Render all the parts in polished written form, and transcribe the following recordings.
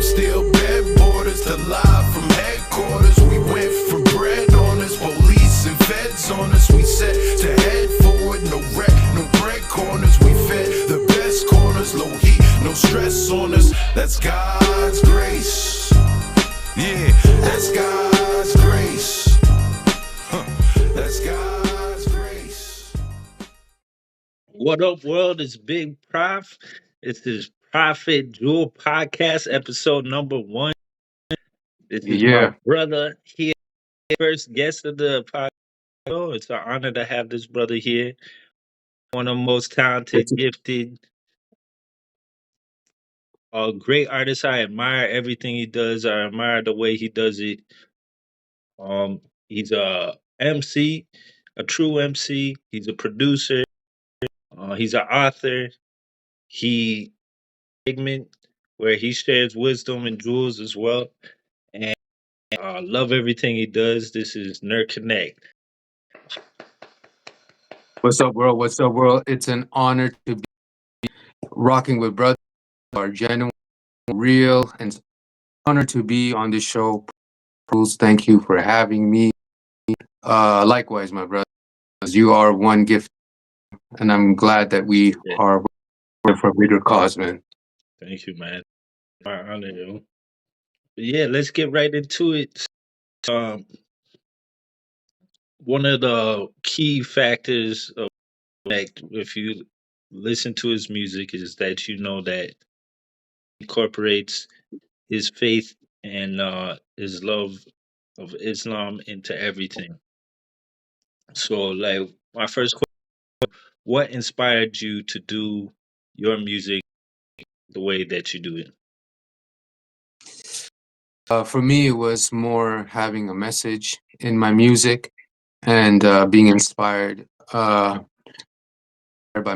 them still bad borders to live from headquarters. We went from bread on us, police and feds on us. We set to head forward, no wreck, no bread corners. We fed the best corners, low heat, no stress on us. That's God's grace. Yeah, that's God's grace. That's God's grace. What up, world? It's Big Prof. It's this Prophet Jewel podcast, episode number 1. This is my Yeah. brother here, first guest of the podcast. Oh, it's an honor to have this brother here. One of the most talented, It's, gifted, great artist. I admire everything he does. I admire the way he does it. He's a MC, a true MC. He's a producer. He's an author. He segment where he shares wisdom and jewels as well. And love everything he does. This is Nur Konnect. what's up, world? What's up, world? It's an honor to be rocking with brothers who are genuine, real, and honor to be on this show. Bruce, thank you for having me. Likewise, my brother, you are one gift, and I'm glad that we Yeah. are working for a greater cause, man. Thank you, man. My honor, yo. But yeah, let's get right into it. Um, one of the key factors of Connect, if you listen to his music, is that you know that he incorporates his faith and his love of Islam into everything. So, like, my first question: what inspired you to do your music the way that you do it? For me, it was more having a message in my music and being inspired by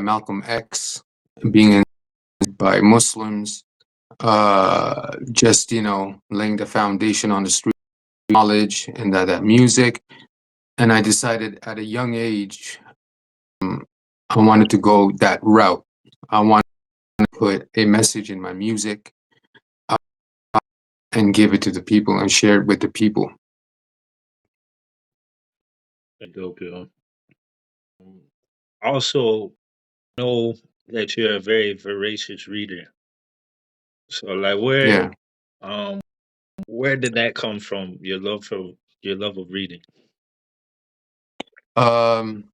Malcolm X, being inspired by Muslims, just laying the foundation on the street knowledge and that music. And I decided at a young age, I wanted to go that route. I wanted to put a message in my music uh, and give it to the people and share it with the people. Dope, yo. Also, know that you're a very voracious reader. So, like, Yeah. um, where did that come from? Your love of reading. Um,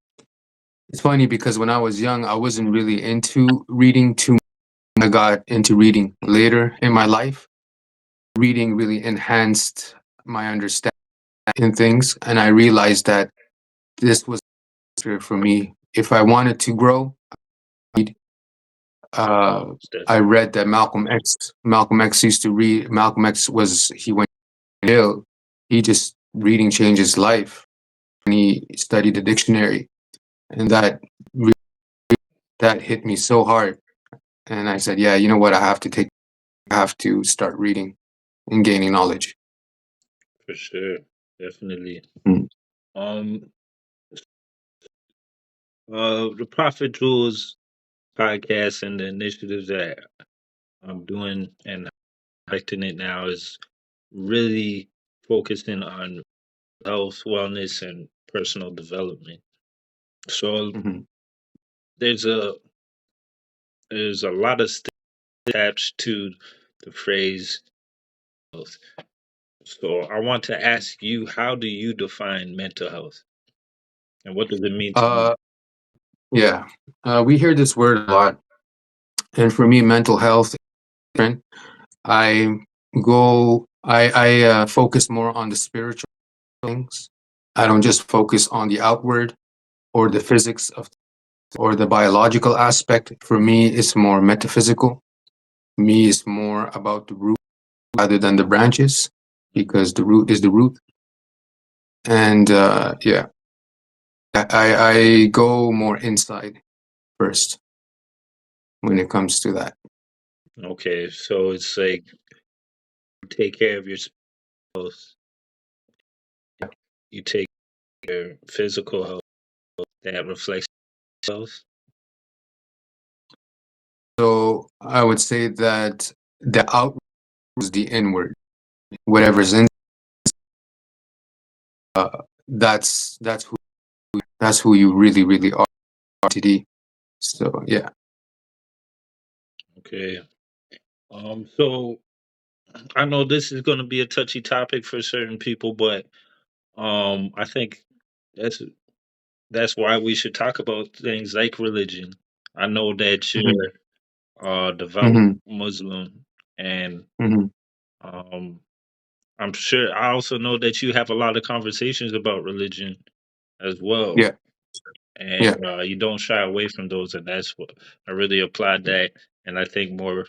it's funny because when I was young, I wasn't really into reading too much. I got into reading later in my life. Reading really enhanced my understanding in things, and I realized that this was for me. If I wanted to grow, I read that Malcolm X used to read. Malcolm X he went to jail. He just reading changed his life, and he studied the dictionary, and that hit me so hard. And I said, yeah, you know what? I have to start reading and gaining knowledge. For sure, definitely. Mm. Um, the Prophet Jewels podcast and the initiatives that I'm doing and directing it now is really focusing on health, wellness, and personal development. So Mhm. there's a there's a lot of steps attached to the phrase health. So I want to ask you, how do you define mental health, and what does it mean to you? Uh, yeah, we hear this word a lot, and for me, mental health is different. I I focus more on the spiritual things. I don't just focus on the outward or the physics of or the biological aspect. For me, it's more metaphysical. Me is more about the root rather than the branches, because the root is the root. And yeah, I go more inside first when it comes to that. Okay, so it's like you take care of your health, you take your physical health that reflects health. So I would say that the outward was the inward. Whatever's in, uh, that's who you really really are, TD. So yeah. Okay. So I know this is going to be a touchy topic for certain people, but I think that's that's why we should talk about things like religion. I know that Hmm. you're a devout Hmm. Muslim, and Hmm. um, I'm sure I also know that you have a lot of conversations about religion as well, Yeah. and Yeah. you don't shy away from those, and that's what I really applaud that. And I think more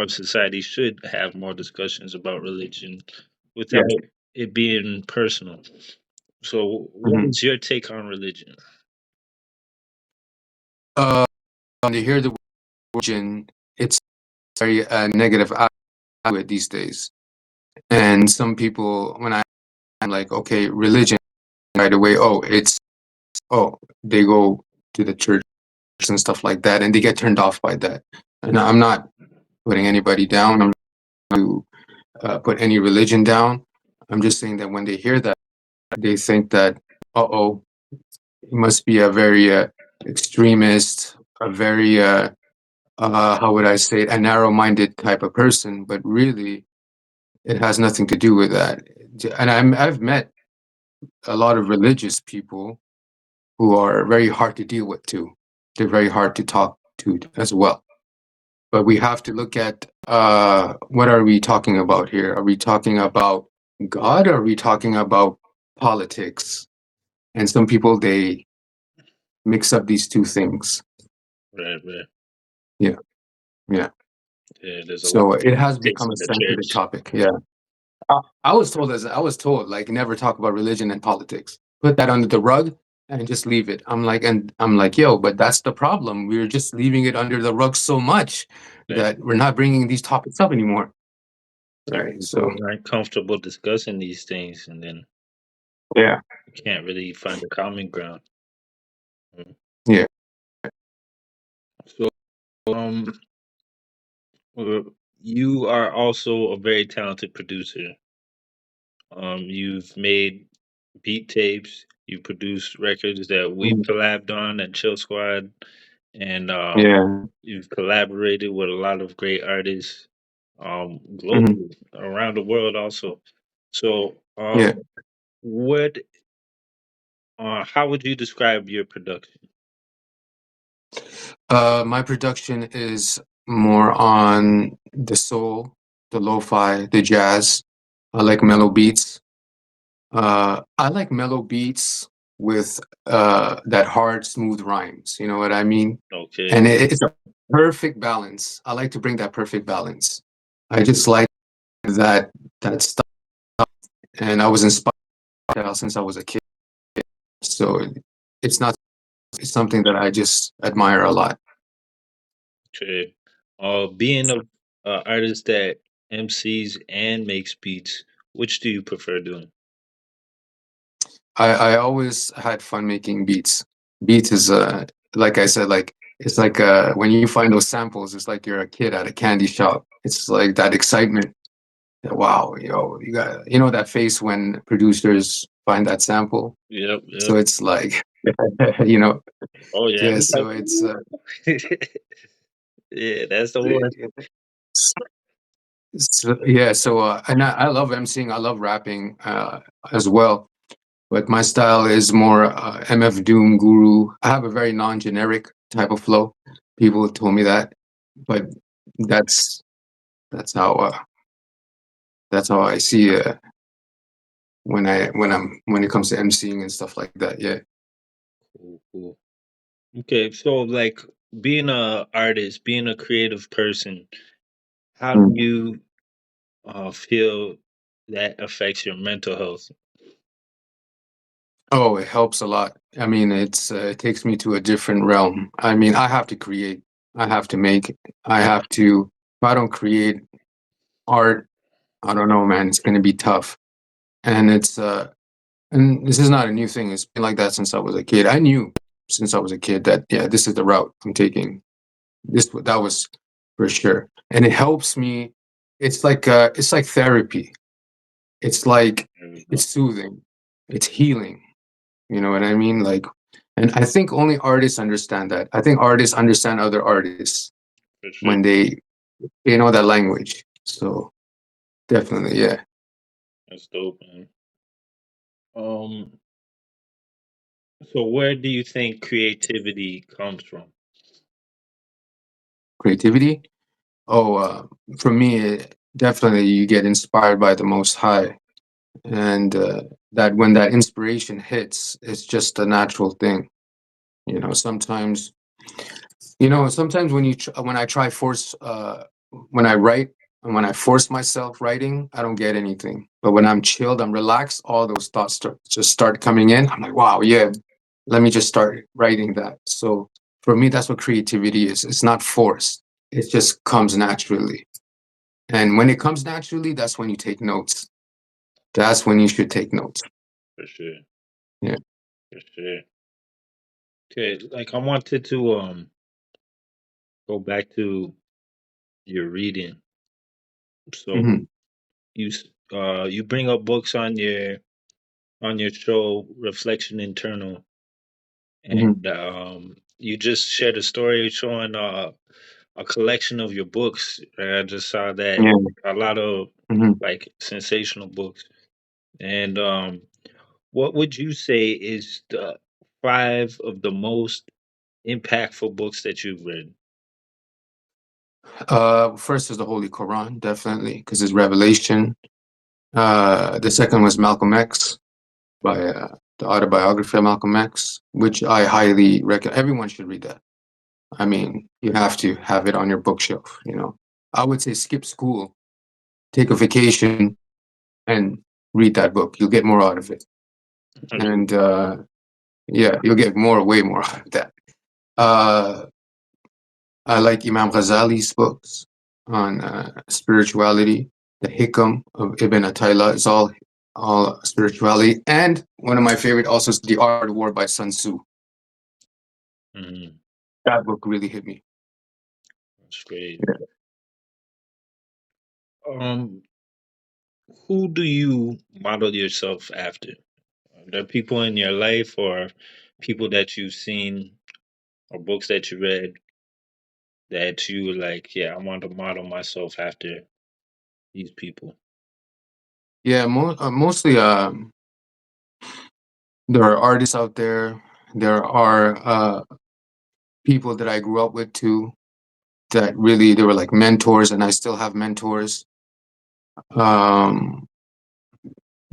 of society should have more discussions about religion Yeah. without it being personal. So, what Hmm. is your take on religion? uh when you hear the word religion, it's very negative attitude these days. And some people, when I'm like, okay, religion, right away, oh, it's, oh, they go to the church and stuff like that, and they get turned off by that. And I'm not putting anybody down. I'm not to put any religion down. I'm just saying that when they hear that, they think that, uh-oh, it must be a very extremist, a very, how would I say it, a narrow-minded type of person. But really, it has nothing to do with that. And I've met a lot of religious people who are very hard to deal with too. They're very hard to talk to as well. But we have to look at what are we talking about here? Are we talking about God? Or are we talking about politics? And some people, they mix up these two things. Right, right. Yeah, yeah. Yeah, there's a lot So of it has politics become in a the sensitive church. topic. Yeah. I was told like never talk about religion and politics. Put that under the rug and just leave it. I'm like, yo, but that's the problem. We're just leaving it under the rug so much That that we're not bringing these topics up anymore. that Right. So people aren't comfortable discussing these things, and then yeah, you can't really find a common ground. Mm. yeah. So, um, uh, you are also a very talented producer. You've made beat tapes. You produced records that we've Mhm. collabed on at Chill Squad, and Yeah. you've collaborated with a lot of great artists Mhm. globally, around the world, also. So, Yeah. what? How would you describe your production? My production is more on the soul, the lo-fi, the jazz. I like mellow beats. I like mellow beats with that hard, smooth rhymes. You know what I mean? Okay, And it's a perfect balance. I like to bring that perfect balance. I just like that stuff, and I was inspired by that since I was a kid. So it's not it's something that I just admire a lot. okay. Being a artist that MCs and makes beats, which do you prefer doing? I always had fun making beats. Beats is like I said, like it's like when you find those samples, it's like you're a kid at a candy shop. It's like that excitement. That, wow, yo, you got that face when producers find that sample. Yep, So yep. it's like you know, Oh yeah, yeah. every So time. it's Yeah, that's the one. yeah. So and I love emceeing. I love rapping as well. But my style is more MF Doom Guru. I have a very non-generic type of flow. People told me that, but that's that's how uh, that's how I see when it comes to emceeing and stuff like that. Yeah. Cool, cool. Okay, so like being a artist, being a creative person, how do Mm. you feel that affects your mental health? Oh, it helps a lot. I mean, it takes me to a different realm. I mean, I have to create. I have to make. I have to. If I don't create art, I don't know, man. It's going to be tough. And and this is not a new thing. It's been like that since I was a kid. I knew since I was a kid that yeah, this is the route I'm taking. That was for sure, and it helps me it's like therapy. It's like There we go. it's soothing. It's healing. You know what I mean? Like, and I think only artists understand that. I think artists understand other artists For sure. when they know that language. So definitely, yeah. That's dope, man. Um, so where do you think creativity comes from? Creativity. Oh, for me, definitely you get inspired by the Most High, and that when that inspiration hits, it's just a natural thing. You know, sometimes sometimes when I try force when I write and when I force myself writing, I don't get anything. But when I'm chilled, I'm relaxed, all those thoughts start coming in. I'm like, wow, yeah, let me just start writing that. So for me, that's what creativity is. It's not forced. It just comes naturally. And when it comes naturally, that's when you take notes. That's when you should take notes. For sure. Yeah. For sure. Okay, like I wanted to go back to your reading. So Hmm. you bring up books on your show, Reflection Internal, Hmm. and you just shared a story showing a collection of your books. I just saw that Yeah. a lot of Hmm. like sensational books. And what would you say is the five of the most impactful books that you've read? First is the Holy Quran, definitely, because it's revelation. The second was Malcolm X by the autobiography of Malcolm X, which I highly recommend. Everyone should read that. I mean, you have to have it on your bookshelf. I would say skip school, take a vacation, and read that book. You'll get more out of it, and yeah, you'll get way more out of that. Uh, I like Imam Ghazali's books on spirituality. The Hikam of Ibn Atayla is all spirituality. And one of my favorite also is The Art of War by Sun Tzu. Mhm. That book really hit me. That's great. Yeah. Um, who do you model yourself after? Are there people in your life or people that you've seen or books that you read that you were like, yeah, I want to model myself after these people? Yeah, mostly there are artists out there. There are people that I grew up with too that really they were like mentors, and I still have mentors. Um,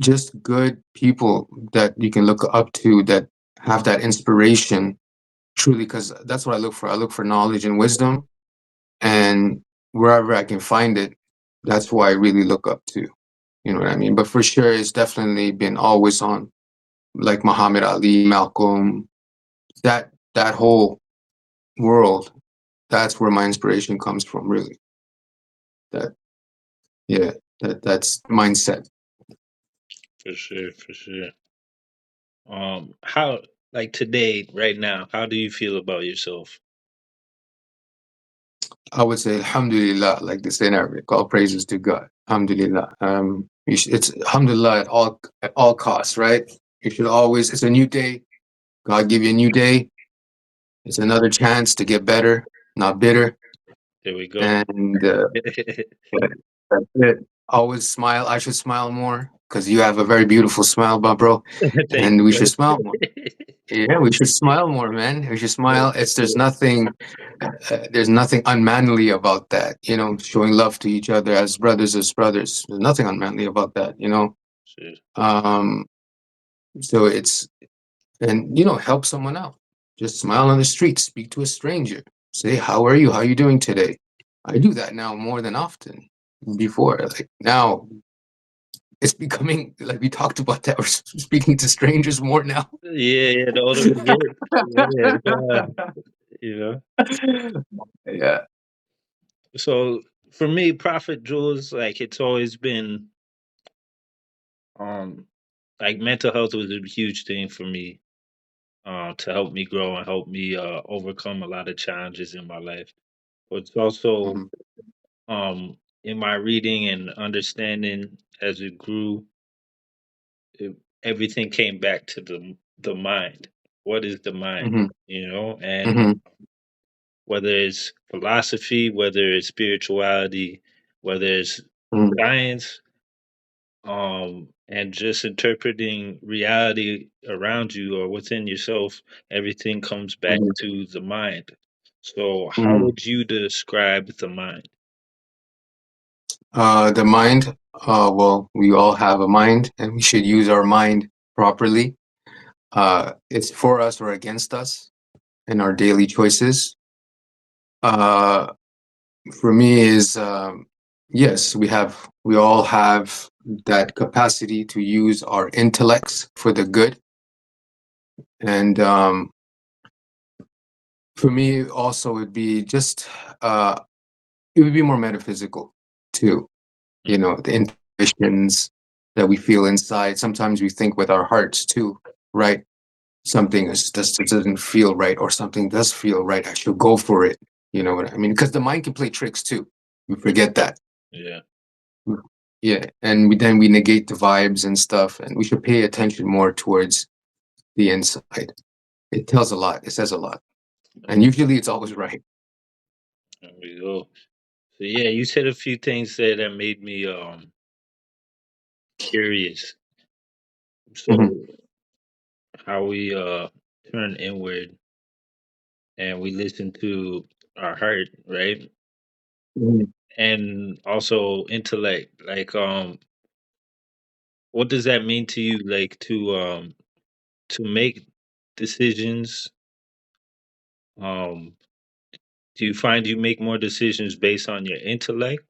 just good people that you can look up to that have that inspiration truly, because that's what I look for. I look for knowledge and wisdom, and wherever I can find it, that's who I really look up to. You know what I mean? But for sure, it's definitely been always on like Muhammad Ali, Malcolm, that whole world. That's where my inspiration comes from. Really, that yeah, that's mindset. For sure, for sure. How like today, right now, how do you feel about yourself? I would say Alhamdulillah, like they say in Arabic, all praises to God. Alhamdulillah. It's Alhamdulillah at all costs, right? You should always. It's a new day. God give you a new day. It's another chance to get better, not bitter. There we go. And yeah, that's it. Always smile. I should smile more because you have a very beautiful smile, bro. Thank And you, we should man. smile more. Yeah, we should smile more, man. We should smile. It's there's nothing unmanly about that. Showing love to each other as brothers, as brothers. There's nothing unmanly about that. Shit, Um, so it's and help someone out. Just smile on the street, speak to a stranger, say, "How are you? How are you doing today?" I do that now more than often. Before, like now, it's becoming like we talked about that. We're speaking to strangers more now. yeah, yeah. The older we get, yeah, it's, you know. Yeah. So for me, Prophet Jules, like it's always been, um, like mental health was a huge thing for me, to help me grow and help me overcome a lot of challenges in my life. But it's also Mhm. um in my reading and understanding as it grew, it, everything came back to the mind. What is the mind? Hmm. And Hmm. whether it's philosophy, whether it's spirituality, whether it's Hmm. science, and just interpreting reality around you or within yourself, everything comes back Hmm. to the mind. So, how Hmm. would you describe the mind? The mind, well, we all have a mind and we should use our mind properly. It's for us or against us in our daily choices. Uh, for me is, yes, we all have that capacity to use our intellects for the good. And for me also would be just, uh, it would be more metaphysical too. The intuitions that we feel inside. Sometimes we think with our hearts too, right? Something just doesn't feel right, or something does feel right. I should go for it. You know what I mean? Because the mind can play tricks too. We forget that. Yeah. Yeah, and then we negate the vibes and stuff, and we should pay attention more towards the inside. It tells a lot. It says a lot, and usually it's always right. There we go. So yeah, you said a few things there that made me curious. Hmm. So how we turn inward and we listen to our heart, right? Hmm. And also intellect. Like what does that mean to you? Like to make decisions, um do you find you make more decisions based on your intellect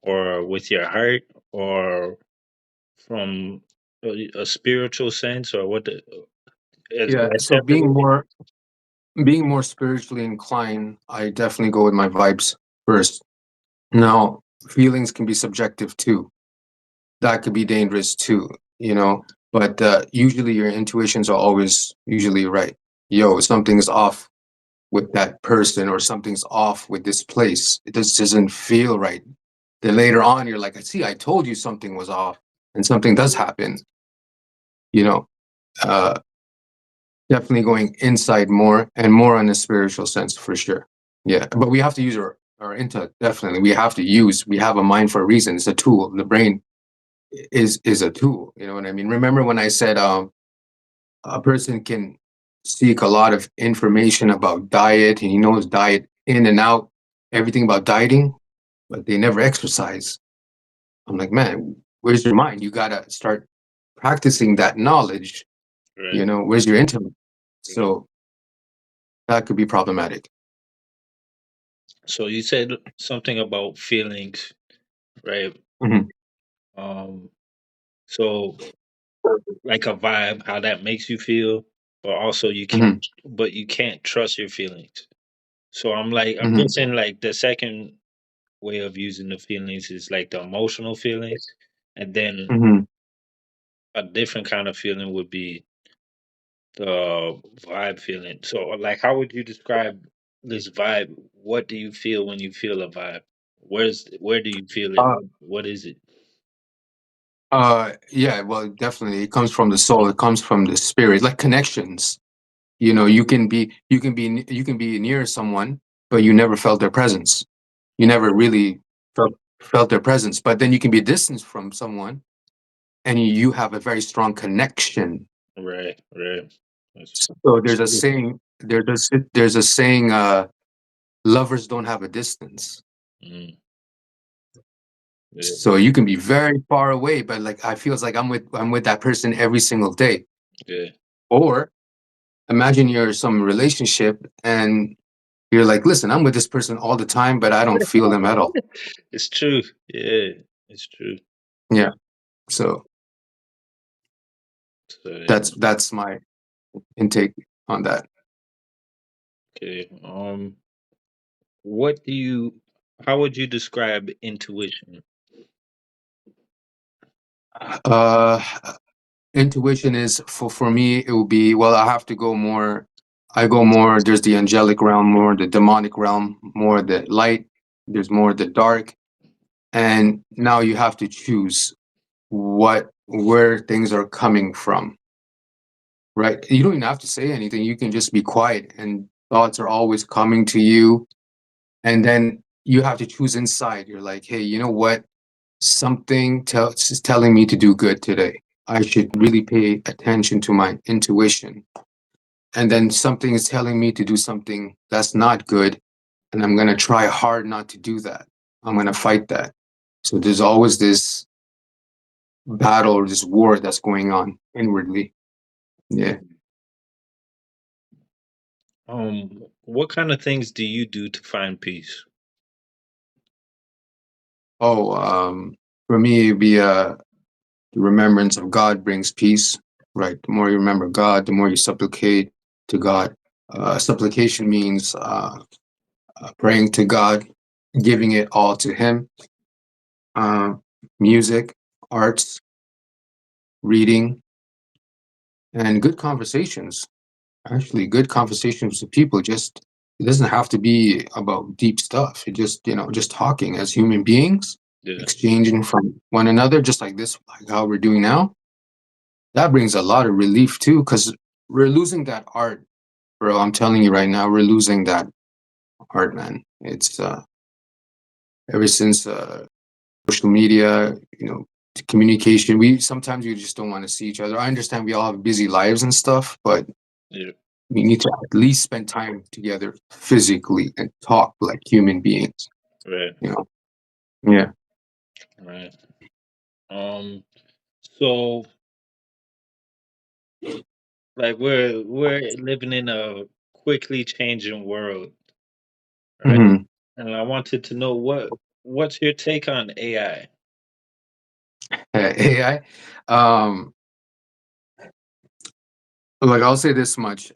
or with your heart or from a spiritual sense or what is Yeah. that So separated? being more spiritually inclined, I definitely go with my vibes first. Now, feelings can be subjective too. That could be dangerous too, you know. But usually, your intuitions are always usually right. Yo, something's off with that person, or something's off with this place. It just doesn't feel right. Then later on, you're like, see, I told you something was off, and something does happen. You know, uh, definitely going inside more and more on a spiritual sense for sure. Yeah, but we have to use our intellect. Definitely, we have a mind for a reason. It's a tool. The brain is a tool. You know what I mean? Remember when I said a person can seek a lot of information about diet, and he knows diet in and out, everything about dieting, but they never exercise. I'm like, man, where's your mind? You gotta start practicing that knowledge. Right. Where's your intellect? Right. So that could be problematic. So you said something about feelings, right? Hmm. Um, so like a vibe, how that makes you feel, but also Hmm. you can't trust your feelings. So I'm Hmm. guessing like the second way of using the feelings is like the emotional feelings, and then Hmm. a different kind of feeling would be the vibe feeling. So like, how would you describe this vibe? What do you feel when you feel a vibe? Where do you feel it? Uh, What is it? yeah, well, definitely, it comes from the soul. It comes from the spirit, like connections. You can be near someone, but you never felt their presence. You never really felt their presence. But then you can be distant from someone, and you have a very strong connection. Right, right. That's So that's there's a true. saying. There's a saying. Lovers don't have a distance. Mm, yeah, So you can be very far away, but like I feels like I'm with that person every single day. yeah. Or imagine you're some relationship and you're like, listen, I'm with this person all the time, but I don't feel them at all. It's true. Yeah, it's true. Yeah. So So yeah, that's my intake on that. okay. What do you? How would you describe intuition? Uh, Intuition is for me, it will be, well, I have to go more. I go more. There's the angelic realm, more the demonic realm, more the light. There's more the dark. And now you have to choose where things are coming from, right? You don't even have to say anything. You can just be quiet, and thoughts are always coming to you. And then you have to choose inside. You're like, hey, you know what? Something is telling me to do good today. I should really pay attention to my intuition. And then something is telling me to do something that's not good, and I'm going to try hard not to do that. I'm going to fight that. So there's always this battle or this war that's going on inwardly. Yeah. What kind of things do you do to find peace? Oh, for me, it'd be the remembrance of God brings peace, right? The more you remember God, the more you supplicate to God. Supplication means praying to God, giving it all to Him. Uh, Music, arts, reading, and good conversations. Actually, good conversations with people. Just it doesn't have to be about deep stuff. It just just talking as human beings, Yeah. exchanging from one another, just like this, like how we're doing now. That brings a lot of relief too, because we're losing that art, bro. I'm telling you right now, we're losing that art, man. It's ever since social media, communication. We sometimes we just don't want to see each other. I understand we all have busy lives and stuff, but Yeah. we need to at least spend time together physically and talk like human beings. Right. You know? Yeah. Right. Um. So, like, we're living in a quickly changing world, right? Hmm. And I wanted to know what's your take on AI? AI. Um, like I'll say this much.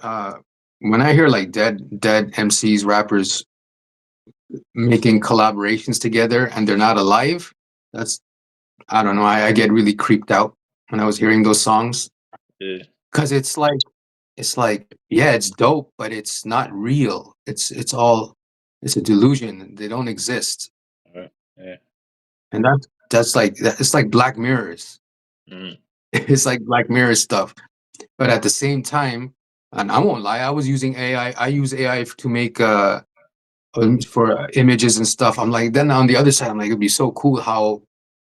When I hear like dead MCs, rappers making collaborations together and they're not alive, that's I don't know. I get really creeped out when I was hearing those songs Yeah. because it's like yeah, it's dope, but it's not real. It's a delusion. They don't exist, Yeah. and it's like Black Mirrors. Mm. It's like Black Mirror stuff. But at the same time, and I won't lie, I was using AI. I use AI to make for images and stuff. I'm like, then on the other side, I'm like, it'd be so cool how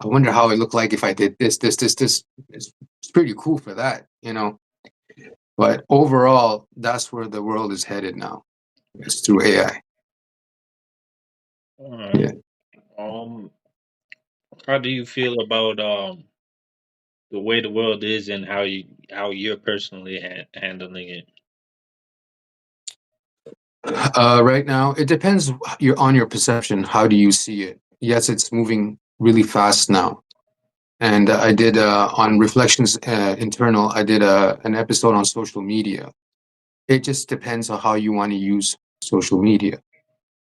I wonder how it looked like if I did this. It's pretty cool for that. But overall, that's where the world is headed now. It's through AI. All right. Yeah. Um. How do you feel about the way the world is and how you're personally handling it? Right now, it depends on your perception. How do you see it? Yes, it's moving really fast now. And I did on Reflections Internal, I did an episode on social media. It just depends on how you want to use social media.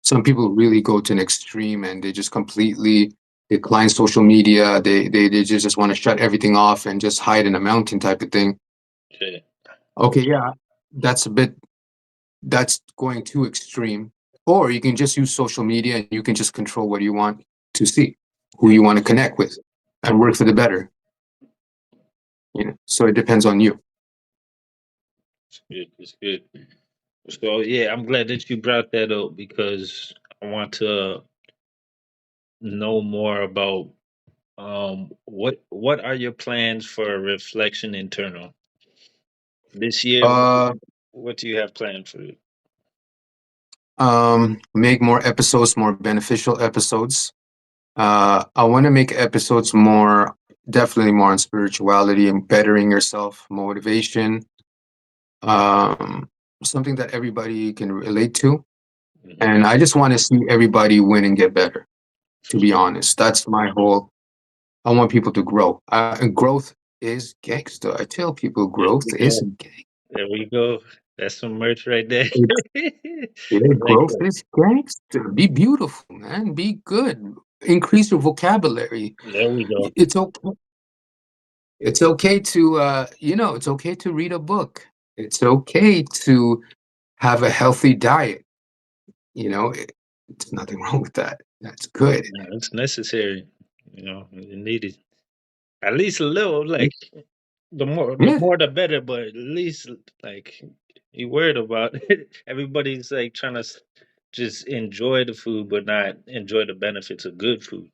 Some people really go to an extreme and they just completely decline social media. They just want to shut everything off and just hide in a mountain type of thing. Yeah. Okay, yeah, that's a bit that's going too extreme. Or you can just use social media and you can just control what you want to see, who you want to connect with, and work for the better. So it depends on you. It's good. It's good. So yeah, I'm glad that you brought that up because I want to know more about what are your plans for reflection internal this year? Uh, What do you have planned for it? make more episodes, more beneficial episodes. I want to make episodes definitely more on spirituality and bettering yourself, motivation, um, something that everybody can relate to. Mhm. And I just want to see everybody win and get better. To be honest, that's my whole. I want people to grow. And growth is gangster. I tell people There growth we is go. There we go. That's some merch right there. Yeah, I like growth that. is gangster. Be beautiful, man. Be good. Increase your vocabulary. There we go. It's okay. It's okay to it's okay to read a book. It's okay to have a healthy diet. There's nothing wrong with that. That's good. Yeah, it's necessary. You need it at least a little. Like the Yeah, more the better. But at least like you worried about it. Everybody's like trying to just enjoy the food, but not enjoy the benefits of good food.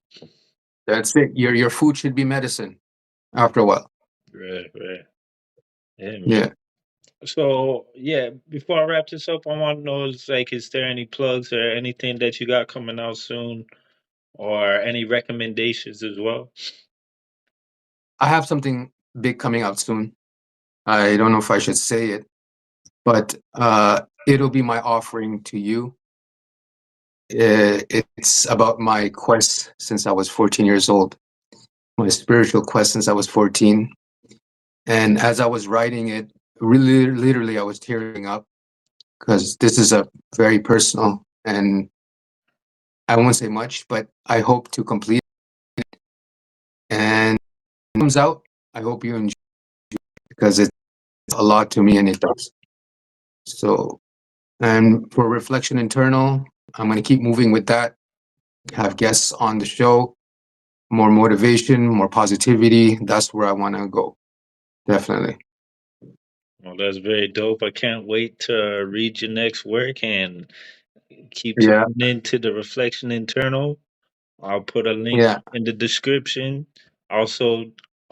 that's it. Your food should be medicine after a while. Right, right. Yeah, man. Yeah. So yeah, before I wrap this up, I want to know is there any plugs or anything that you got coming out soon, or any recommendations as well? I have something big coming out soon. I don't know if I should say it, but it'll be my offering to you. It's about my quest since I was 14 years old, my spiritual quest since I was 14. And as I was writing it, really, literally, I was tearing up because this is a very personal, and I won't say much, but I hope to complete it. And when it comes out, I hope you enjoy it because it's a lot to me and it does. So, and for Reflection Internal, I'm going to keep moving with that, have guests on the show, more motivation, more positivity. That's where I want to go. Definitely. Well, that's very dope. I can't wait to read your next work and keep Yeah. tuning into the Reflection Internal. I'll put a link Yeah. in the description. Also,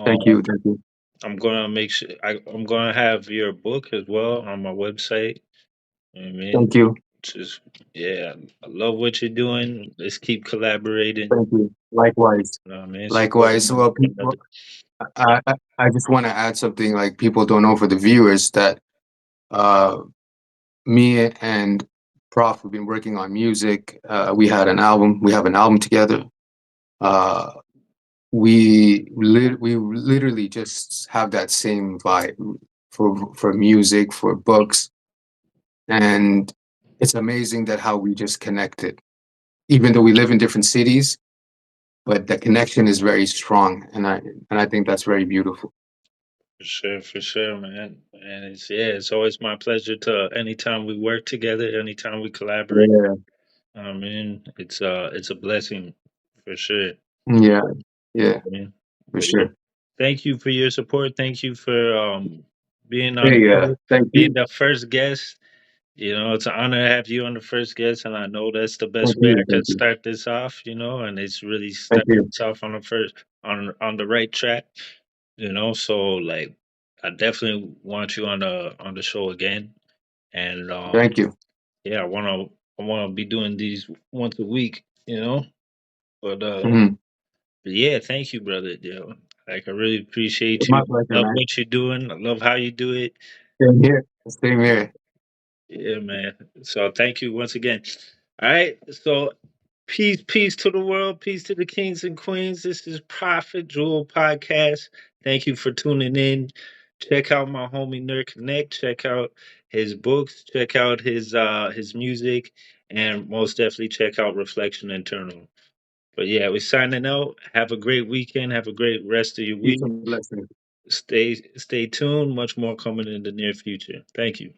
Thank um, you. Thank you. I'm gonna make sure I'm gonna have your book as well on my website. I mean, Thank you. just yeah, I love what you're doing. Let's keep collaborating. Thank you. Likewise. You know what I mean? Likewise. Supporting Well, one people, another. I just want to add something like people don't know for the viewers that uh, me and Prof have been working on music. We had an album. We have an album together. Uh, we literally just have that same vibe for music, for books, and it's amazing that how we just connected. Even though we live in different cities, but the connection is very strong, and I think that's very beautiful. For sure, man. And it's always my pleasure to anytime we work together, anytime we collaborate. Yeah, I mean, it's a blessing for sure. yeah, yeah, Man. for But yeah, sure. thank you for your support. Thank you for being on the Hey, show, thank being you, the first guest. It's an honor to have you on the first guest, and I know that's the thank best way I you, thank could you, start this off. And it's really thank starting you, this off on the first on the right track. So like I definitely want you on the show again, and thank you. yeah, I wanna be doing these once a week. But Mhm. yeah, thank you, brother. Like I really appreciate My you. pleasure, Love man. what you're doing. I love how you do it. Same here. Same here. Yeah, man. So thank you once again. All right. So peace to the world, peace to the kings and queens. This is Prophet Jewel Podcast. Thank you for tuning in. Check out my homie Nur Konnect. Check out his books. Check out his music, and most definitely check out Reflection Internal. But yeah, we're signing out. Have a great weekend. Have a great rest of your Peace week. and blessings. Stay tuned. Much more coming in the near future. Thank you.